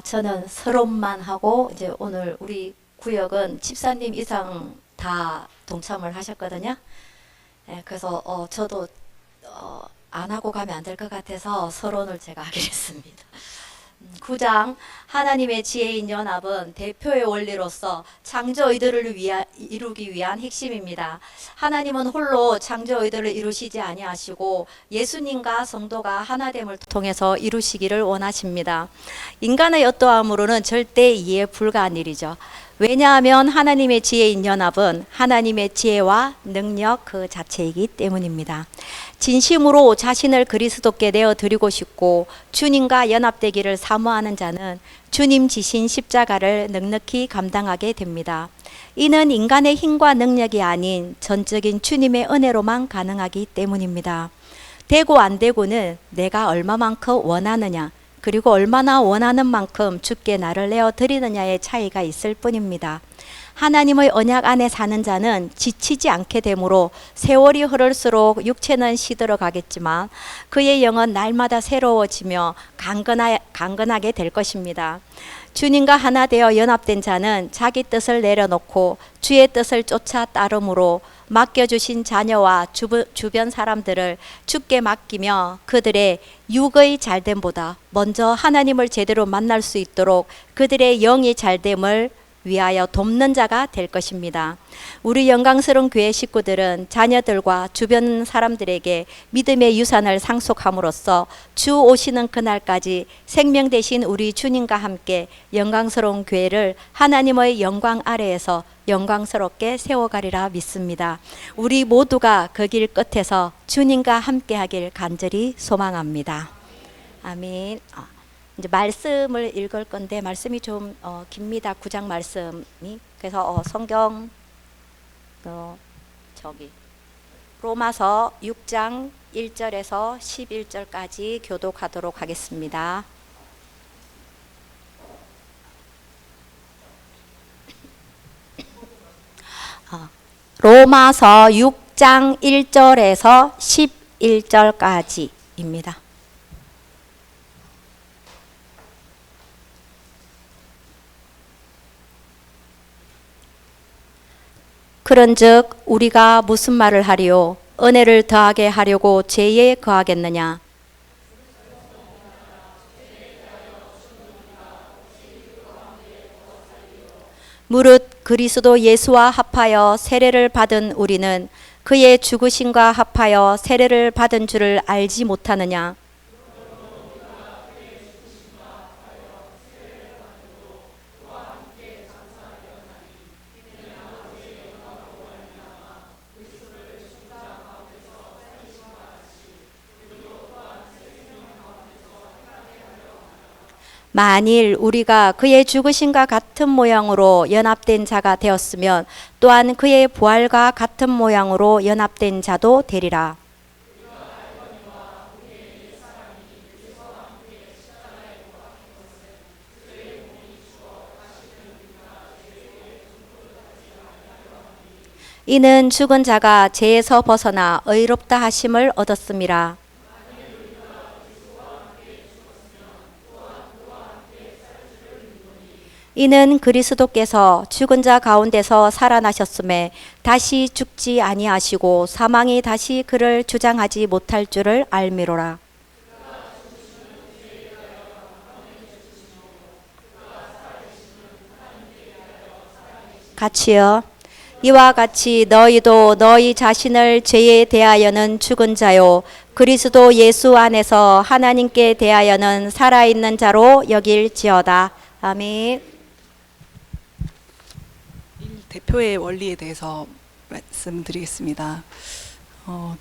저는 서론만 하고 이제 오늘 우리 구역은 집사님 이상 다 동참을 하셨거든요. 예, 그래서 저도 안 하고 가면 안 될 것 같아서 서론을 제가 하겠습니다. 9장 하나님의 지혜인 연합은 대표의 원리로서 창조 의도를 이루기 위한 핵심입니다. 하나님은 홀로 창조 의도를 이루시지 아니하시고 예수님과 성도가 하나됨을 통해서 이루시기를 원하십니다. 인간의 어떠함으로는 절대 이해 불가한 일이죠. 왜냐하면 하나님의 지혜인 연합은 하나님의 지혜와 능력 그 자체이기 때문입니다. 진심으로 자신을 그리스도께 내어 드리고 싶고 주님과 연합되기를 사모하는 자는 주님 지신 십자가를 넉넉히 감당하게 됩니다. 이는 인간의 힘과 능력이 아닌 전적인 주님의 은혜로만 가능하기 때문입니다. 되고 안 되고는 내가 얼마만큼 원하느냐, 그리고 얼마나 원하는 만큼 주께 나를 내어 드리느냐의 차이가 있을 뿐입니다. 하나님의 언약 안에 사는 자는 지치지 않게 되므로 세월이 흐를수록 육체는 시들어 가겠지만 그의 영은 날마다 새로워지며 강건하게 될 것입니다. 주님과 하나 되어 연합된 자는 자기 뜻을 내려놓고 주의 뜻을 쫓아 따름으로 맡겨주신 자녀와 주변 사람들을 주께 맡기며 그들의 육의 잘됨보다 먼저 하나님을 제대로 만날 수 있도록 그들의 영이 잘됨을 위하여 돕는 자가 될 것입니다. 우리 영광스러운 교회 식구들은 자녀들과 주변 사람들에게 믿음의 유산을 상속함으로써 주 오시는 그날까지 생명 되신 우리 주님과 함께 영광스러운 교회를 하나님의 영광 아래에서 영광스럽게 세워가리라 믿습니다. 우리 모두가 그 길 끝에서 주님과 함께 하길 간절히 소망합니다. 아멘. 이제 말씀을 읽을 건데 말씀이 좀 깁니다. 9장 말씀이. 그래서 성경 로마서 6장 1절에서 11절까지 교독하도록 하겠습니다. 로마서 6장 1절에서 11절까지입니다. 그런즉 우리가 무슨 말을 하리요? 은혜를 더하게 하려고 죄에 거하겠느냐? 무릇 그리스도 예수와 합하여 세례를 받은 우리는 그의 죽으심과 합하여 세례를 받은 줄을 알지 못하느냐? 만일 우리가 그의 죽으심과 같은 모양으로 연합된 자가 되었으면 또한 그의 부활과 같은 모양으로 연합된 자도 되리라. 이는 죽은 자가 죄에서 벗어나 의롭다 하심을 얻었음이라. 이는 그리스도께서 죽은 자 가운데서 살아나셨음에 다시 죽지 아니하시고 사망이 다시 그를 주장하지 못할 줄을 알미로라. 같이요. 이와 같이 너희도 너희 자신을 죄에 대하여는 죽은 자요 그리스도 예수 안에서 하나님께 대하여는 살아있는 자로 여길지어다. 아멘. 대표의 원리에 대해서 말씀드리겠습니다.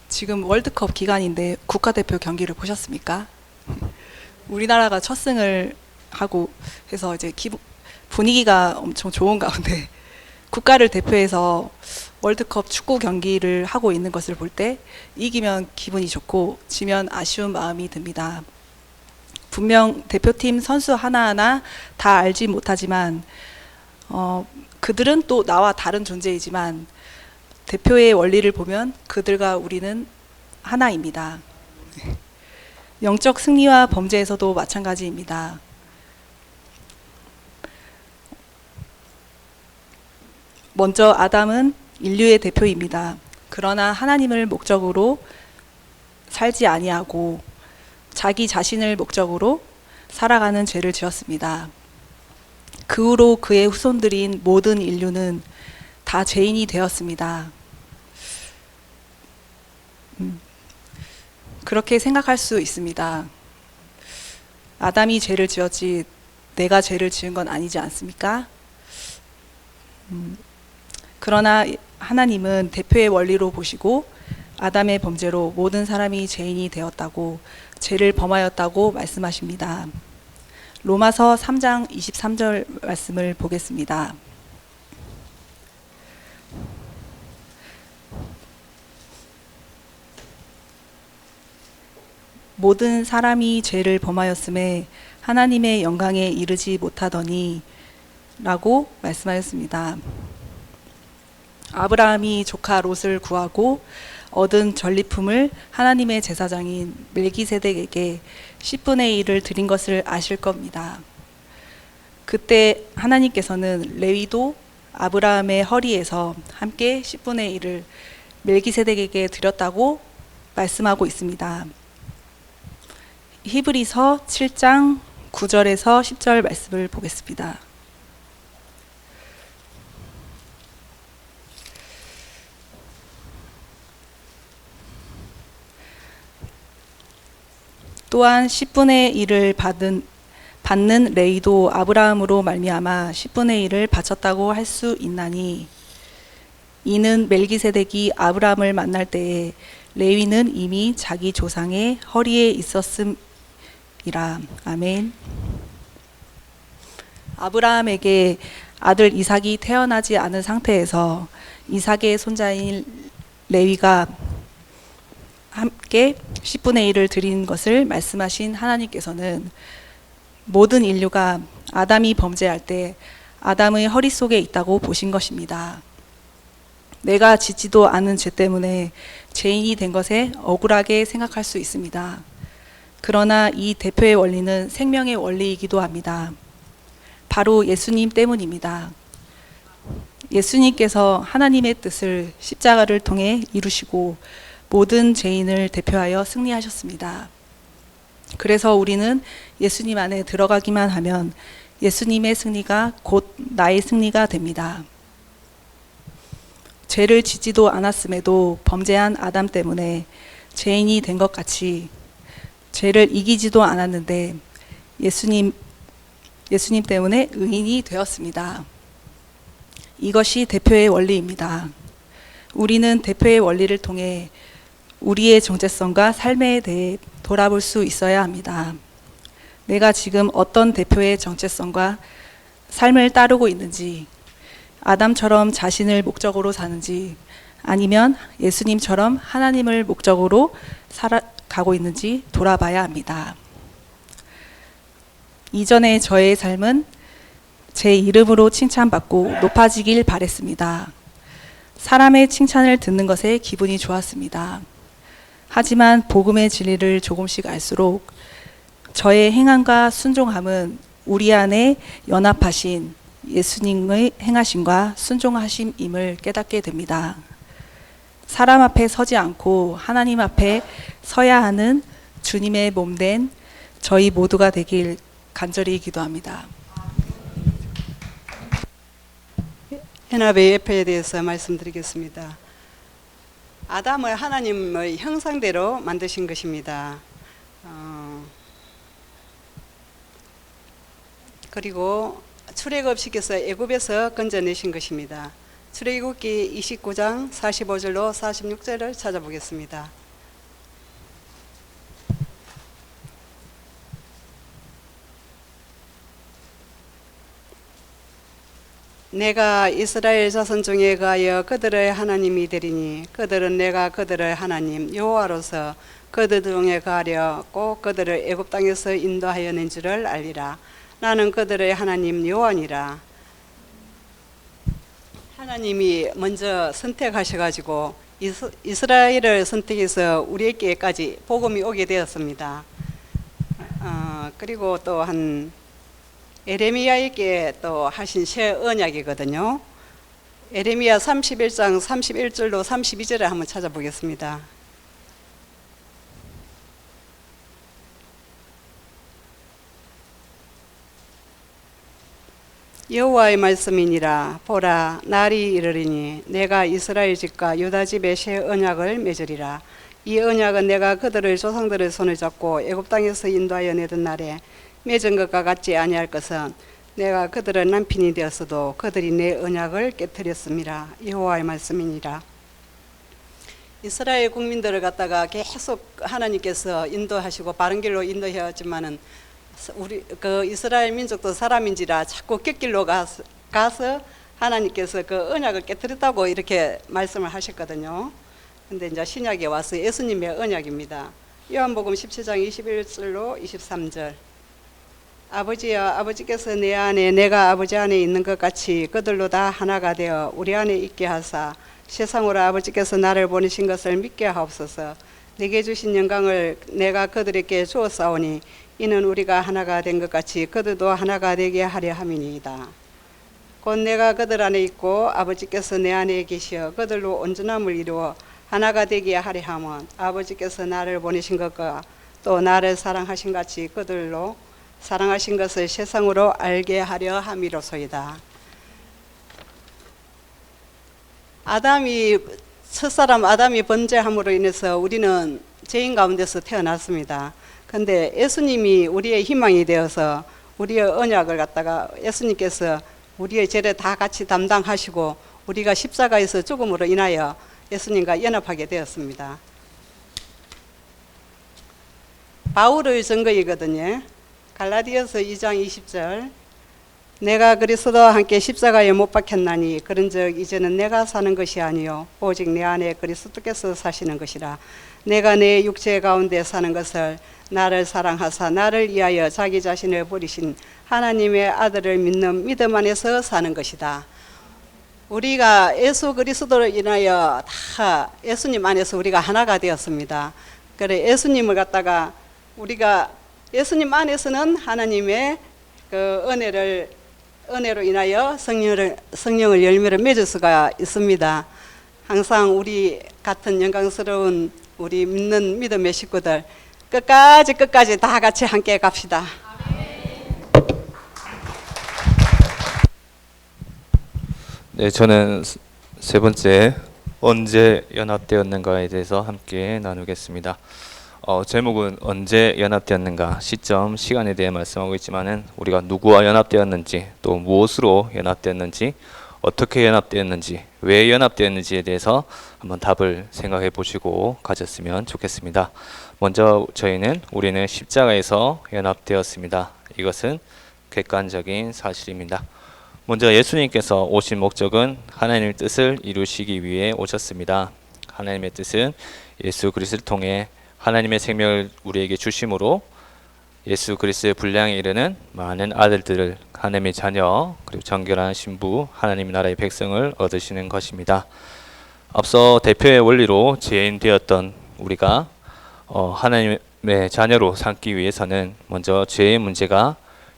지금 월드컵 기간인데 국가대표 경기를 보셨습니까? 우리나라가 첫 승을 하고 해서 이제 분위기가 엄청 좋은 가운데 국가를 대표해서 월드컵 축구 경기를 하고 있는 것을 볼 때 이기면 기분이 좋고 지면 아쉬운 마음이 듭니다. 분명 대표팀 선수 하나하나 다 알지 못하지만 그들은 또 나와 다른 존재이지만 대표의 원리를 보면 그들과 우리는 하나입니다. 영적 승리와 범죄에서도 마찬가지입니다. 먼저 아담은 인류의 대표입니다. 그러나 하나님을 목적으로 살지 아니하고 자기 자신을 목적으로 살아가는 죄를 지었습니다. 그 후로 그의 후손들인 모든 인류는 다 죄인이 되었습니다. 그렇게 생각할 수 있습니다. 아담이 죄를 지었지 내가 죄를 지은 건 아니지 않습니까? 그러나 하나님은 대표의 원리로 보시고 아담의 범죄로 모든 사람이 죄인이 되었다고, 죄를 범하였다고 말씀하십니다. 로마서 3장 23절 말씀을 보겠습니다. 모든 사람이 죄를 범하였음에 하나님의 영광에 이르지 못하더니 라고 말씀하였습니다. 아브라함이 조카 롯을 구하고 얻은 전리품을 하나님의 제사장인 멜기세덱에게 10분의 1을 드린 것을 아실 겁니다. 그때 하나님께서는 레위도 아브라함의 허리에서 함께 10분의 1을 멜기세덱에게 드렸다고 말씀하고 있습니다. 히브리서 7장 9절에서 10절 말씀을 보겠습니다. 또한 10분의 1을 받는 레위도 아브라함으로 말미암아 10분의 1을 바쳤다고 할 수 있나니, 이는 멜기세덱이 아브라함을 만날 때에 레위는 이미 자기 조상의 허리에 있었음이라. 아멘. 아브라함에게 아들 이삭이 태어나지 않은 상태에서 이삭의 손자인 레위가 함께 10분의 1을 드린 것을 말씀하신 하나님께서는 모든 인류가 아담이 범죄할 때 아담의 허리 속에 있다고 보신 것입니다. 내가 짓지도 않은 죄 때문에 죄인이 된 것에 억울하게 생각할 수 있습니다. 그러나 이 대표의 원리는 생명의 원리이기도 합니다. 바로 예수님 때문입니다. 예수님께서 하나님의 뜻을 십자가를 통해 이루시고 모든 죄인을 대표하여 승리하셨습니다. 그래서 우리는 예수님 안에 들어가기만 하면 예수님의 승리가 곧 나의 승리가 됩니다. 죄를 짓지도 않았음에도 범죄한 아담 때문에 죄인이 된 것 같이 죄를 이기지도 않았는데 예수님 때문에 의인이 되었습니다. 이것이 대표의 원리입니다. 우리는 대표의 원리를 통해 우리의 정체성과 삶에 대해 돌아볼 수 있어야 합니다. 내가 지금 어떤 대표의 정체성과 삶을 따르고 있는지, 아담처럼 자신을 목적으로 사는지, 아니면 예수님처럼 하나님을 목적으로 살아가고 있는지 돌아봐야 합니다. 이전에 저의 삶은 제 이름으로 칭찬받고 높아지길 바랬습니다. 사람의 칭찬을 듣는 것에 기분이 좋았습니다. 하지만 복음의 진리를 조금씩 알수록 저의 행함과 순종함은 우리 안에 연합하신 예수님의 행하심과 순종하심임을 깨닫게 됩니다. 사람 앞에 서지 않고 하나님 앞에 서야 하는 주님의 몸된 저희 모두가 되길 간절히 기도합니다. 연합의 예표에 대해서 말씀드리겠습니다. 아담을 하나님의 형상대로 만드신 것입니다. 그리고 출애굽시켜서 애굽에서 건져내신 것입니다. 출애굽기 29장 45절로 46절을 찾아보겠습니다. 내가 이스라엘 자손 중에 가하여 그들의 하나님이 되리니 그들은 내가 그들의 하나님 여호와로서 그들 중에 가려 꼭 그들을 애굽 땅에서 인도하여 낸 줄을 알리라. 나는 그들의 하나님 여호와니라. 하나님이 먼저 선택하셔가지고 이스라엘을 선택해서 우리에게까지 복음이 오게 되었습니다. 그리고 또 한 에레미야에게 또 하신 새 언약이거든요. 에레미야 31장 31절로 32절을 한번 찾아보겠습니다. 여호와의 말씀이니라. 보라, 날이 이르리니 내가 이스라엘 집과 유다 집에 새 언약을 맺으리라. 이 언약은 내가 그들을 조상들의 손을 잡고 애굽 땅에서 인도하여 내던 날에 맺은 것과 같지 아니할 것은 내가 그들의 남편이 되었어도 그들이 내 언약을 깨뜨렸음이라. 여호와의 말씀이니라. 이스라엘 국민들을 갖다가 계속 하나님께서 인도하시고 바른 길로 인도하였지만은 우리 그 이스라엘 민족도 사람인지라 자꾸 곁길로 가서 하나님께서 그 언약을 깨뜨렸다고 이렇게 말씀을 하셨거든요. 근데 이제 신약에 와서 예수님의 언약입니다. 요한복음 17장 21절로 23절. 아버지여, 아버지께서 내 안에 내가 아버지 안에 있는 것 같이 그들로 다 하나가 되어 우리 안에 있게 하사 세상으로 아버지께서 나를 보내신 것을 믿게 하옵소서. 내게 주신 영광을 내가 그들에게 주었사오니 이는 우리가 하나가 된 것 같이 그들도 하나가 되게 하려 함이니이다. 곧 내가 그들 안에 있고 아버지께서 내 안에 계시어 그들로 온전함을 이루어 하나가 되게 하려 함은 아버지께서 나를 보내신 것과 또 나를 사랑하신 같이 그들로 사랑하신 것을 세상으로 알게 하려 함이로소이다. 첫사람 아담이 번제함으로 인해서 우리는 죄인 가운데서 태어났습니다. 근데 예수님이 우리의 희망이 되어서 우리의 언약을 갖다가 예수님께서 우리의 죄를 다 같이 담당하시고 우리가 십자가에서 죽음으로 인하여 예수님과 연합하게 되었습니다. 바울의 증거이거든요. 갈라디아서 2장 20절. 내가 그리스도와 함께 십자가에 못 박혔나니 그런즉 이제는 내가 사는 것이 아니요 오직 내 안에 그리스도께서 사시는 것이라. 내가 내 육체 가운데 사는 것을 나를 사랑하사 나를 위하여 자기 자신을 버리신 하나님의 아들을 믿는 믿음 안에서 사는 것이다. 우리가 예수 그리스도를 인하여 다 예수님 안에서 우리가 하나가 되었습니다. 그래 예수님을 갖다가 우리가 예수님 안에서는 하나님의 그 은혜로 인하여 성령을 열매를 맺을 수가 있습니다. 항상 우리 같은 영광스러운 우리 믿는 믿음의 식구들 끝까지 다 같이 함께 갑시다. 네, 저는 세 번째 언제 연합되었는가에 대해서 함께 나누겠습니다. 제목은 언제 연합되었는가, 시점, 시간에 대해 말씀하고 있지만은 우리가 누구와 연합되었는지, 또 무엇으로 연합되었는지, 어떻게 연합되었는지, 왜 연합되었는지에 대해서 한번 답을 생각해 보시고 가졌으면 좋겠습니다. 먼저 우리는 십자가에서 연합되었습니다. 이것은 객관적인 사실입니다. 먼저 예수님께서 오신 목적은 하나님의 뜻을 이루시기 위해 오셨습니다. 하나님의 뜻은 예수 그리스도를 통해 하나님의 생명을 우리에게 주심으로 예수 그리스도의 분량에 이르는 많은 아들들을 하나님의 자녀 그리고 정결한 신부 하나님 나라의 백성을 얻으시는 것입니다. 앞서 대표의 원리로 죄인 되었던 우리가 하나님의 자녀로 삼기 위해서는 먼저 죄의 문제가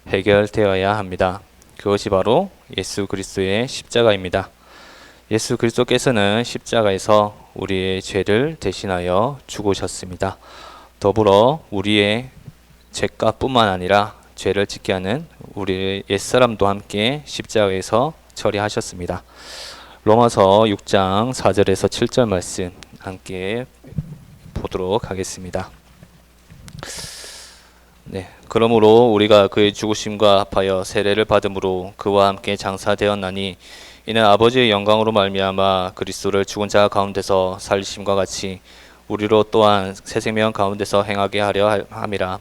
해결되어야 합니다. 그것이 바로 예수 그리스도의 십자가입니다. 예수 그리스도께서는 십자가에서 우리의 죄를 대신하여 죽으셨습니다. 더불어 우리의 죄값뿐만 아니라 죄를 짓게 하는 우리의 옛사람도 함께 십자가에서 처리하셨습니다. 로마서 6장 4절에서 7절 말씀 함께 보도록 하겠습니다. 네, 그러므로 우리가 그의 죽으심과 합하여 세례를 받음으로 그와 함께 장사되었나니 이는 아버지의 영광으로 말미암아 그리스도를 죽은 자 가운데서 살리심과 같이 우리로 또한 새 생명 가운데서 행하게 하려 함이라.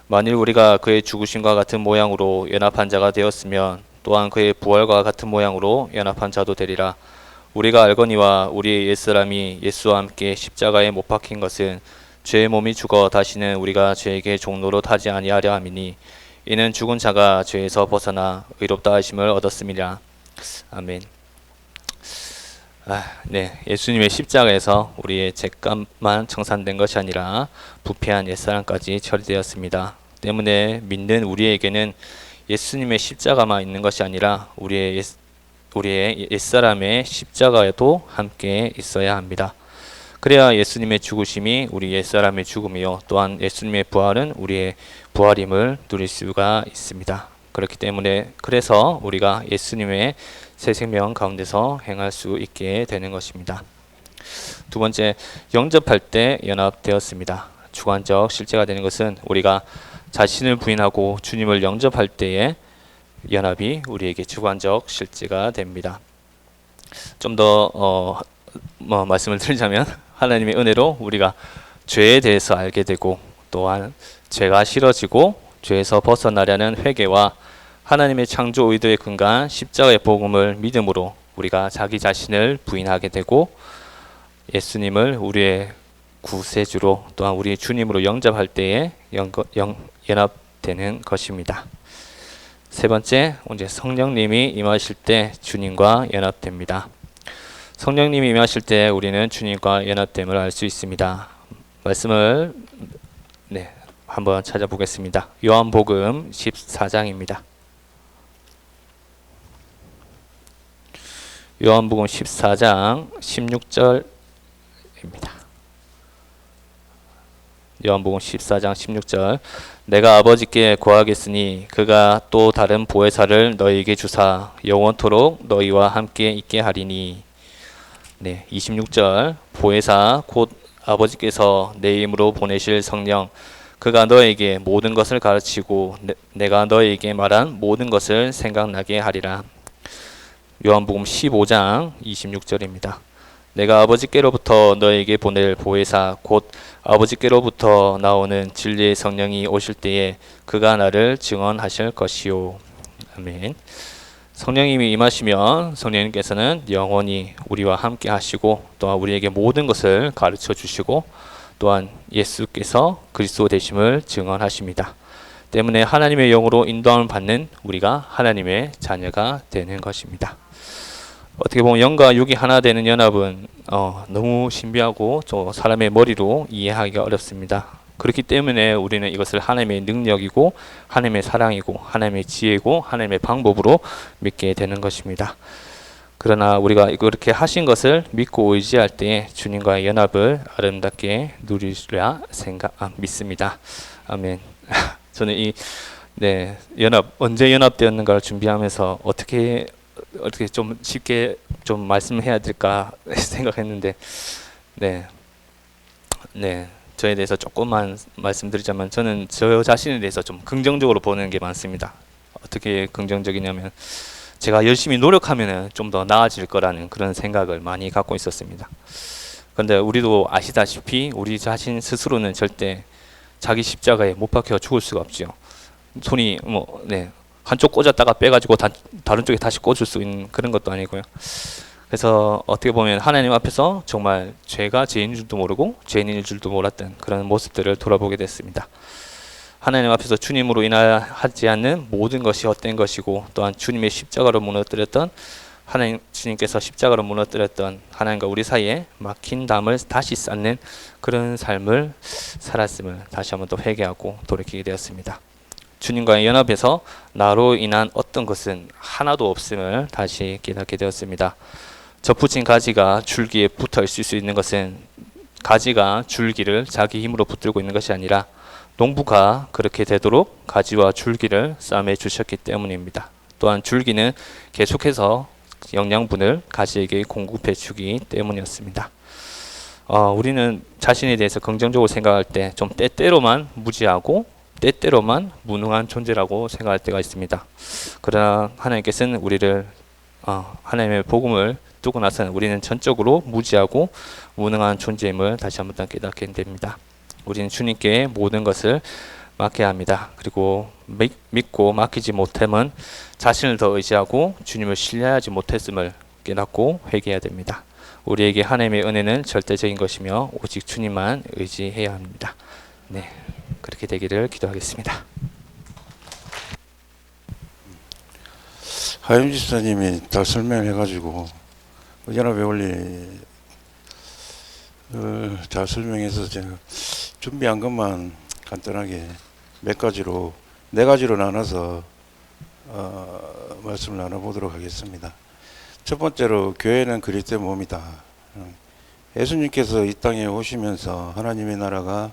만일 우리가 그의 죽으심과 같은 모양으로 연합한 자가 되었으면 또한 그의 부활과 같은 모양으로 연합한 자도 되리라. 우리가 알거니와 우리의 옛사람이 예수와 함께 십자가에 못 박힌 것은 죄의 몸이 죽어 다시는 우리가 죄에게 종노릇 하지 아니하려 함이니 이는 죽은 자가 죄에서 벗어나 의롭다 하심을 얻었음이라. 아멘. 네, 예수님의 십자가에서 우리의 죄값만 청산된 것이 아니라 부패한 옛사람까지 처리되었습니다. 때문에 믿는 우리에게는 예수님의 십자가만 있는 것이 아니라 우리의 우리의 옛사람의 십자가에도 함께 있어야 합니다. 그래야 예수님의 죽으심이 우리 옛사람의 죽음이요 또한 예수님의 부활은 우리의 부활임을 누릴 수가 있습니다. 그렇기 때문에 그래서 우리가 예수님의 새 생명 가운데서 행할 수 있게 되는 것입니다. 두 번째, 영접할 때 연합되었습니다. 주관적 실제가 되는 것은 우리가 자신을 부인하고 주님을 영접할 때의 연합이 우리에게 주관적 실제가 됩니다. 좀 더 말씀을 드리자면 하나님의 은혜로 우리가 죄에 대해서 알게 되고 또한 죄가 싫어지고 죄에서 벗어나려는 회개와 하나님의 창조 의도에 근거한 십자가의 복음을 믿음으로 우리가 자기 자신을 부인하게 되고 예수님을 우리의 구세주로 또한 우리의 주님으로 영접할 때에 연합되는 것입니다. 세 번째, 이제 성령님이 임하실 때 주님과 연합됩니다. 성령님이 임하실 때 우리는 주님과 연합됨을 알 수 있습니다. 말씀을 한번 찾아보겠습니다. 요한복음 14장입니다. 요한복음 14장 16절입니다. 요한복음 14장 16절 내가 아버지께 구하겠으니 그가 또 다른 보혜사를 너희에게 주사 영원토록 너희와 함께 있게 하리니. 26절 보혜사 곧 아버지께서 내 이름으로 보내실 성령 그가 너에게 모든 것을 가르치고 내가 너에게 말한 모든 것을 생각나게 하리라. 요한복음 15장 26절입니다. 내가 아버지께로부터 너에게 보낼 보혜사 곧 아버지께로부터 나오는 진리의 성령이 오실 때에 그가 나를 증언하실 것이요. 아멘. 성령님이 임하시면 성령님께서는 영원히 우리와 함께 하시고 또한 우리에게 모든 것을 가르쳐 주시고 또한 예수께서 그리스도 되심을 증언하십니다. 때문에 하나님의 영으로 인도함을 받는 우리가 하나님의 자녀가 되는 것입니다. 어떻게 보면 영과 육이 하나 되는 연합은 너무 신비하고 또 사람의 머리로 이해하기가 어렵습니다. 그렇기 때문에 우리는 이것을 하나님의 능력이고 하나님의 사랑이고 하나님의 지혜고 하나님의 방법으로 믿게 되는 것입니다. 그러나 우리가 그렇게 하신 것을 믿고 의지할 때 주님과의 연합을 아름답게 누리리라 믿습니다. 아멘. 저는 이 연합 언제 연합되었는가를 준비하면서 어떻게 좀 쉽게 좀 말씀해야 될까 생각했는데 저에 대해서 조금만 말씀드리자면 저는 저 자신에 대해서 좀 긍정적으로 보는 게 많습니다. 어떻게 긍정적이냐면 제가 열심히 노력하면 좀 더 나아질 거라는 그런 생각을 많이 갖고 있었습니다. 그런데 우리도 아시다시피 우리 자신 스스로는 절대 자기 십자가에 못 박혀 죽을 수가 없죠. 손이 한쪽 꽂았다가 빼가지고 다른 쪽에 다시 꽂을 수 있는 그런 것도 아니고요. 그래서 어떻게 보면 하나님 앞에서 정말 죄가 죄인 줄도 모르고 죄인인 줄도 몰랐던 그런 모습들을 돌아보게 됐습니다. 하나님 앞에서 주님으로 인하지 않는 모든 것이 헛된 것이고 또한 주님의 십자가로 무너뜨렸던 주님께서 십자가로 무너뜨렸던 하나님과 우리 사이에 막힌 담을 다시 쌓는 그런 삶을 살았음을 다시 한번 또 회개하고 돌이키게 되었습니다. 주님과의 연합에서 나로 인한 어떤 것은 하나도 없음을 다시 깨닫게 되었습니다. 접붙인 가지가 줄기에 붙어 있을 수 있는 것은 가지가 줄기를 자기 힘으로 붙들고 있는 것이 아니라 농부가 그렇게 되도록 가지와 줄기를 싸매 주셨기 때문입니다. 또한 줄기는 계속해서 영양분을 가지에게 공급해 주기 때문이었습니다. 우리는 자신에 대해서 긍정적으로 생각할 때 좀 때때로만 무지하고 때때로만 무능한 존재라고 생각할 때가 있습니다. 그러나 하나님께서는 우리를 하나님의 복음을 두고 나서는 우리는 전적으로 무지하고 무능한 존재임을 다시 한번 깨닫게 됩니다. 우리는 주님께 모든 것을 맡겨야 합니다. 그리고 믿고 맡기지 못함은 자신을 더 의지하고 주님을 신뢰하지 못했음을 깨닫고 회개해야 됩니다. 우리에게 하나님의 은혜는 절대적인 것이며 오직 주님만 의지해야 합니다. 그렇게 되기를 기도하겠습니다. 하임 집사님이 다 설명해가지고 연합의 원리 잘 설명해서 제가 준비한 것만 간단하게 몇 가지로 네 가지로 나눠서 말씀을 나눠보도록 하겠습니다. 첫 번째로 교회는 그리스도의 몸이다. 예수님께서 이 땅에 오시면서 하나님의 나라가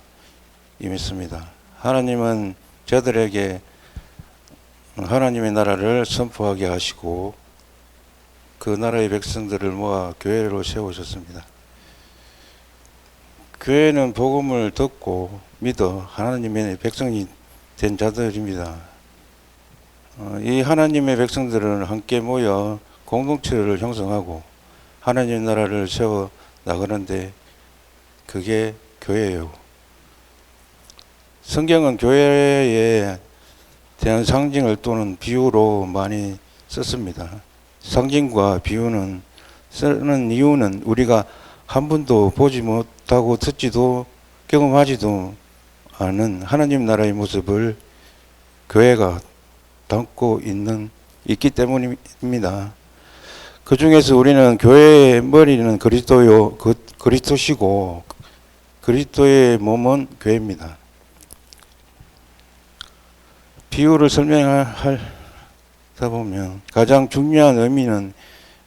임했습니다. 하나님은 저들에게 하나님의 나라를 선포하게 하시고 그 나라의 백성들을 모아 교회로 세우셨습니다. 교회는 복음을 듣고 믿어 하나님의 백성이 된 자들입니다. 이 하나님의 백성들은 함께 모여 공동체를 형성하고 하나님의 나라를 세워 나가는데 그게 교회예요. 성경은 교회에 대한 상징을 또는 비유로 많이 썼습니다. 상징과 비유는 쓰는 이유는 우리가 한 번도 보지 못하고 듣지도 경험하지도 않은 하나님 나라의 모습을 교회가 담고 있기 때문입니다. 그 중에서 우리는 교회의 머리는 그리스도시고 그리스도의 몸은 교회입니다. 비유를 설명하다 보면 가장 중요한 의미는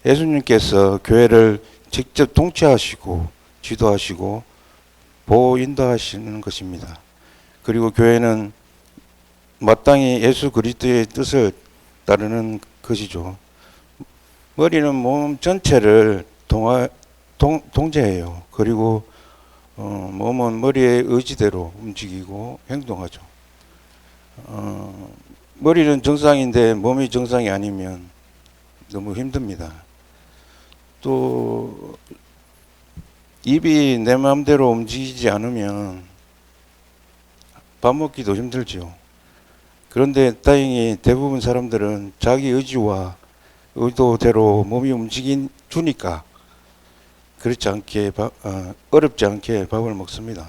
예수님께서 교회를 직접 통치하시고 지도하시고 보호 인도하시는 것입니다. 그리고 교회는 마땅히 예수 그리스도의 뜻을 따르는 것이죠. 머리는 몸 전체를 통제해요. 그리고 몸은 머리의 의지대로 움직이고 행동하죠. 머리는 정상인데 몸이 정상이 아니면 너무 힘듭니다. 또 입이 내 마음대로 움직이지 않으면 밥 먹기도 힘들죠. 그런데 다행히 대부분 사람들은 자기 의지와 의도대로 몸이 주니까 그렇지 않게 어렵지 않게 밥을 먹습니다.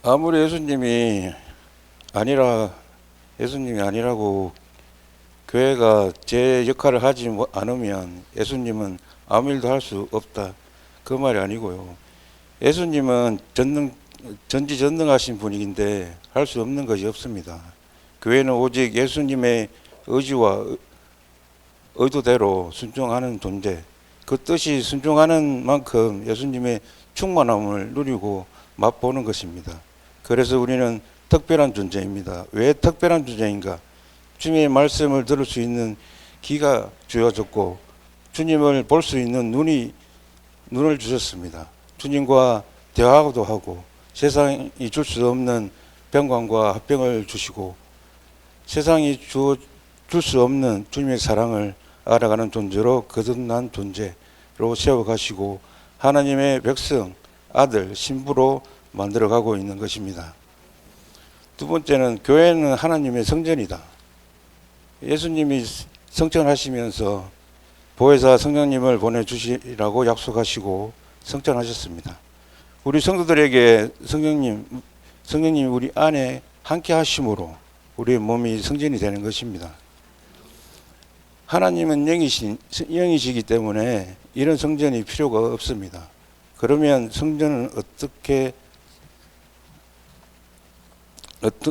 아무리 예수님이 아니라고 교회가 제 역할을 하지 않으면 예수님은 아무 일도 할 수 없다. 그 말이 아니고요. 예수님은 전지전능하신 분인데 할 수 없는 것이 없습니다. 교회는 오직 예수님의 의지와 의도대로 순종하는 존재, 그 뜻이 순종하는 만큼 예수님의 충만함을 누리고 맛보는 것입니다. 그래서 우리는 특별한 존재입니다. 왜 특별한 존재인가? 주님의 말씀을 들을 수 있는 귀가 주어졌고 주님을 볼 수 있는 눈을 주셨습니다. 주님과 대화도 하고 세상이 줄 수 없는 평강과 화평을 주시고 세상이 줄 수 없는 주님의 사랑을 알아가는 존재로 거듭난 존재로 세워가시고 하나님의 백성, 아들, 신부로 만들어가고 있는 것입니다. 두 번째는 교회는 하나님의 성전이다. 예수님이 성전하시면서 보혜사 성령님을 보내주시라고 약속하시고 성전하셨습니다. 우리 성도들에게 성령님이 우리 안에 함께 하심으로 우리의 몸이 성전이 되는 것입니다. 하나님은 영이시기 때문에 이런 성전이 필요가 없습니다. 그러면 성전은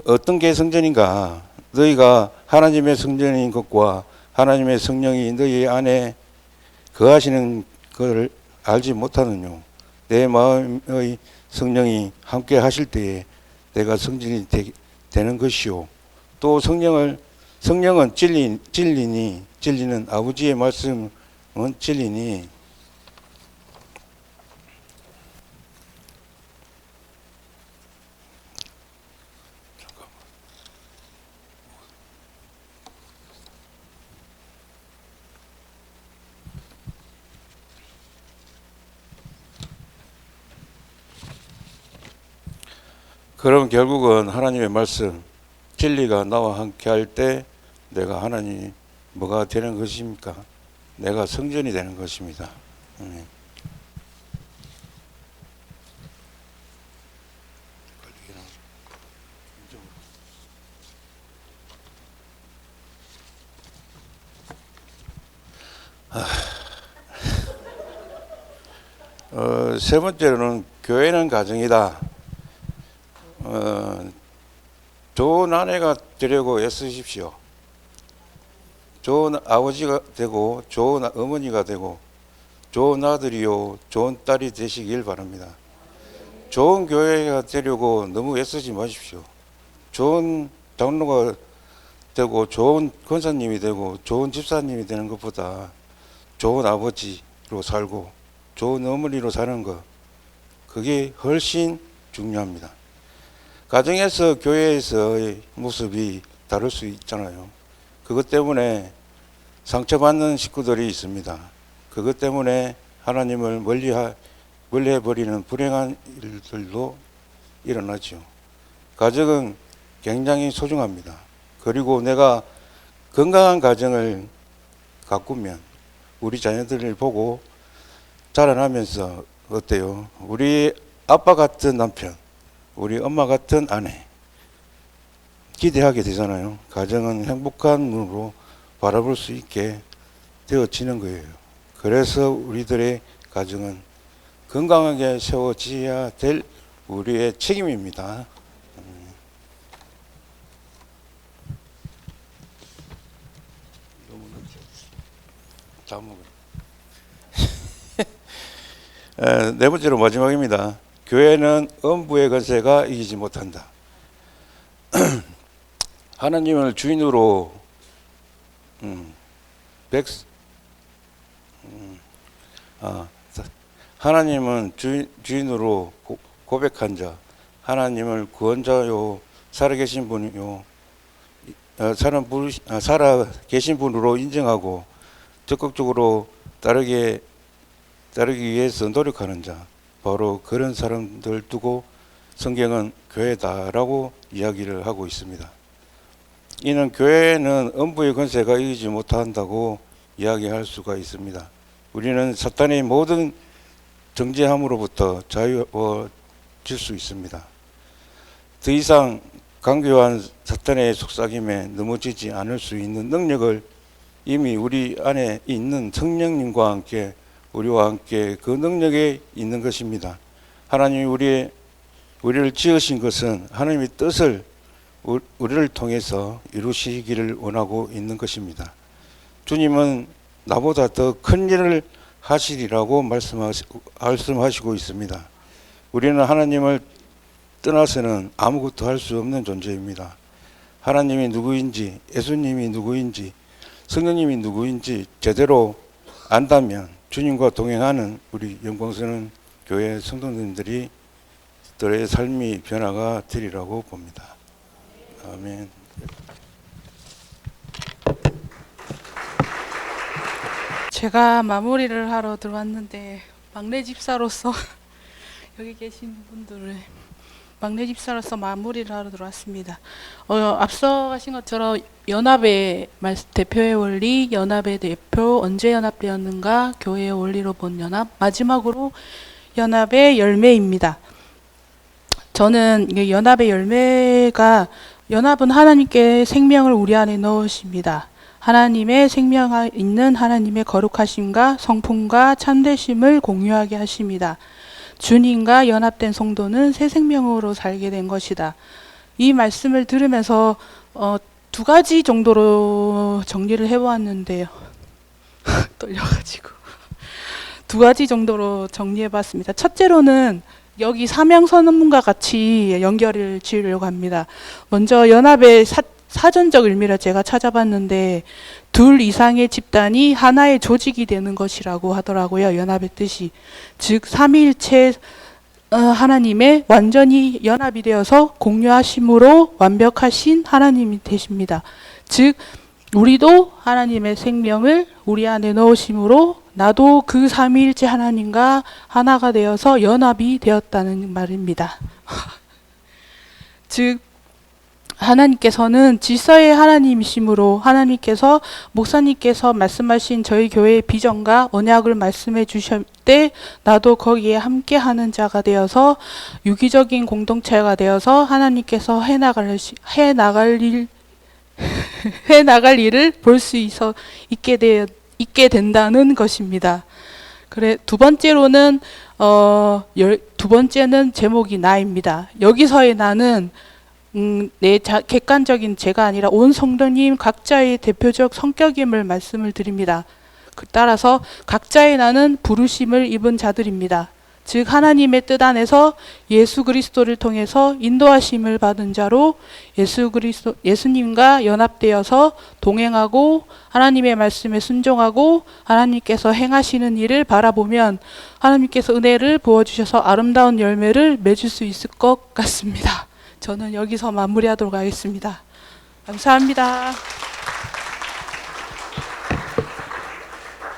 어떤 게 성전인가? 너희가 하나님의 성전인 것과 하나님의 성령이 너희 안에 거하시는 것을 알지 못하느뇨. 내 마음의 성령이 함께 하실 때에 내가 성전이 되는 것이요. 또 성령은 진리는 아버지의 말씀은 진리니 그럼 결국은 하나님의 말씀, 진리가 나와 함께 할 때 내가 하나님이 뭐가 되는 것입니까? 내가 성전이 되는 것입니다. 세 번째로는 교회는 가정이다. 좋은 아내가 되려고 애쓰십시오. 좋은 아버지가 되고 좋은 어머니가 되고 좋은 아들이요 좋은 딸이 되시길 바랍니다. 좋은 교회가 되려고 너무 애쓰지 마십시오. 좋은 장로가 되고 좋은 권사님이 되고 좋은 집사님이 되는 것보다 좋은 아버지로 살고 좋은 어머니로 사는 것, 그게 훨씬 중요합니다. 가정에서 교회에서의 모습이 다를 수 있잖아요. 그것 때문에 상처받는 식구들이 있습니다. 그것 때문에 하나님을 멀리해버리는 불행한 일들도 일어나죠. 가정은 굉장히 소중합니다. 그리고 내가 건강한 가정을 가꾸면 우리 자녀들을 보고 자라나면서 어때요? 우리 아빠 같은 남편, 우리 엄마 같은 아내 기대하게 되잖아요. 가정은 행복한 눈으로 바라볼 수 있게 되어지는 거예요. 그래서 우리들의 가정은 건강하게 세워져야 될 우리의 책임입니다. 네 번째로 마지막입니다. 교회는 음부의 권세가 이기지 못한다. 하나님을 주인으로 하나님은 주인으로 고백한 자, 하나님을 구원자요 살아계신 분이요 살아계신 분으로 인정하고 적극적으로 따르기 위해서 노력하는 자, 바로 그런 사람들 두고 성경은 교회다라고 이야기를 하고 있습니다. 이는 교회는 음부의 권세가 이기지 못한다고 이야기할 수가 있습니다. 우리는 사탄의 모든 정죄함으로부터 자유해질 수 있습니다. 더 이상 강교한 사탄의 속삭임에 넘어지지 않을 수 있는 능력을 이미 우리 안에 있는 성령님과 함께 우리와 함께 그 능력에 있는 것입니다. 하나님이 우리를 지으신 것은 하나님의 뜻을 우리를 통해서 이루시기를 원하고 있는 것입니다. 주님은 나보다 더 큰 일을 하시리라고 말씀하시고 있습니다. 우리는 하나님을 떠나서는 아무것도 할 수 없는 존재입니다. 하나님이 누구인지, 예수님이 누구인지, 성령님이 누구인지 제대로 안다면 주님과 동행하는 우리 영광스러운 교회 성도님들의 삶이 변화가 되리라고 봅니다. 아멘. 제가 마무리를 하러 들어왔는데 막내 집사로서 여기 계신 분들을 막내 집사로서 마무리를 하러 들어왔습니다. 앞서 가신 것처럼 연합의 대표의 원리, 연합의 대표, 언제 연합되었는가, 교회의 원리로 본 연합, 마지막으로 연합의 열매입니다. 저는 이게 연합의 열매가, 연합은 하나님께 생명을 우리 안에 넣으십니다. 하나님의 생명 있는 하나님의 거룩하심과 성품과 참되심을 공유하게 하십니다. 주님과 연합된 성도는 새 생명으로 살게 된 것이다. 이 말씀을 들으면서 두 가지 정도로 정리를 해보았는데요. 떨려가지고 두 가지 정도로 정리해봤습니다. 첫째로는 여기 사명선언문과 같이 연결을 지으려고 합니다. 먼저 연합의 사전적 의미를 제가 찾아봤는데 둘 이상의 집단이 하나의 조직이 되는 것이라고 하더라고요. 연합의 뜻이. 즉 삼위일체 하나님의 완전히 연합이 되어서 공유하심으로 완벽하신 하나님이 되십니다. 즉 우리도 하나님의 생명을 우리 안에 넣으심으로 나도 그 삼위일체 하나님과 하나가 되어서 연합이 되었다는 말입니다. 즉 하나님께서는 질서의 하나님이시므로 하나님께서 목사님께서 말씀하신 저희 교회의 비전과 언약을 말씀해 주실 때 나도 거기에 함께하는 자가 되어서 유기적인 공동체가 되어서 하나님께서 해나갈 일을 볼 수 있게 된다는 것입니다. 그래 두 번째로는 두 번째는 제목이 나입니다. 여기서의 나는 객관적인 제가 아니라 온 성도님 각자의 대표적 성격임을 말씀을 드립니다. 따라서 각자의 나는 부르심을 입은 자들입니다. 즉 하나님의 뜻 안에서 예수 그리스도를 통해서 인도하심을 받은 자로 예수님과 연합되어서 동행하고 하나님의 말씀에 순종하고 하나님께서 행하시는 일을 바라보면 하나님께서 은혜를 부어주셔서 아름다운 열매를 맺을 수 있을 것 같습니다. 저는 여기서 마무리하도록 하겠습니다. 감사합니다.